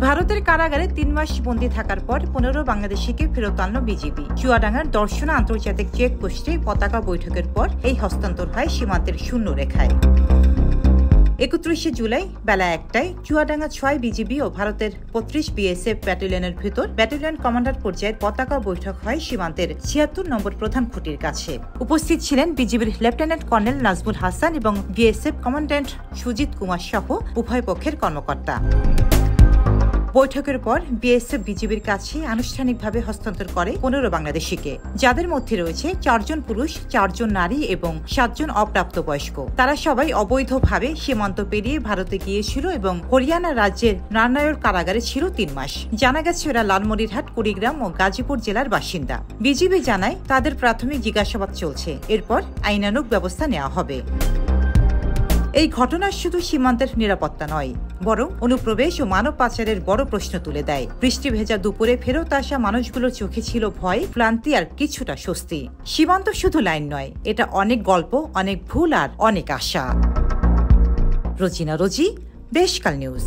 ভারতের কারাগারে ৩ মাস বন্দী থাকার পর ১৫ বাংলাদেশিকে ফেরত আনল বিজিবি। চুয়াডাঙ্গার দর্শনা আন্তর্জাতিক চেকপোস্টে পতাকা বৈঠকের পর এই হস্তান্তর হয় সীমান্তের শূন্য রেখায়। ৩১ জুলাই বেলা ১টায় চুয়াডাঙ্গা ৬ বিজিবি ও ভারতের ৩৫ বিএসএফ ব্যাটালিয়নের ভিতর ব্যাটালিয়ন কমান্ডার পর্যায়ের পতাকা বৈঠক হয় সীমান্তের ৭৬ নম্বর প্রধান খুঁটির কাছে। উপস্থিত ছিলেন বিজিবির লেফটেন্যান্ট কর্নেল নাজমুল হাসান এবং বিএসএফ কমান্ড্যান্ট সুজিত কুমার সহ উভয় পক্ষের কর্মকর্তা। বৈঠকের পর বিএসএফ বিজিবির কাছে আনুষ্ঠানিকভাবে হস্তান্তর করে ১৫ বাংলাদেশিকে, যাদের মধ্যে রয়েছে ৪ জন পুরুষ, ৪ জন নারী এবং ৭ জন অপ্রাপ্তবয়স্ক। তারা সবাই অবৈধভাবে সীমান্ত পেরিয়ে ভারতে গিয়েছিল এবং হরিয়ানা রাজ্যের নারনায়র কারাগারে ছিল ৩ মাস। জানা গেছে এরা লালমনিরহাট, কুড়িগ্রাম ও গাজীপুর জেলার বাসিন্দা। বিজিবি জানায় তাদের প্রাথমিক জিজ্ঞাসাবাদ চলছে, এরপর আইনানুগ ব্যবস্থা নেওয়া হবে। এই ঘটনা শুধু সীমান্তের নিরাপত্তা নয়, বরং অনুপ্রবেশ ও মানব পাচারের বড় প্রশ্ন তুলে দেয়। বৃষ্টি ভেজা দুপুরে ফেরত আসা মানুষগুলোর চোখে ছিল ভয়, ক্লান্তি আর কিছুটা স্বস্তি। সীমান্ত শুধু লাইন নয়, এটা অনেক গল্প, অনেক ভুল আর অনেক আশা। রোজিনা রোজি, দেশকাল নিউজ।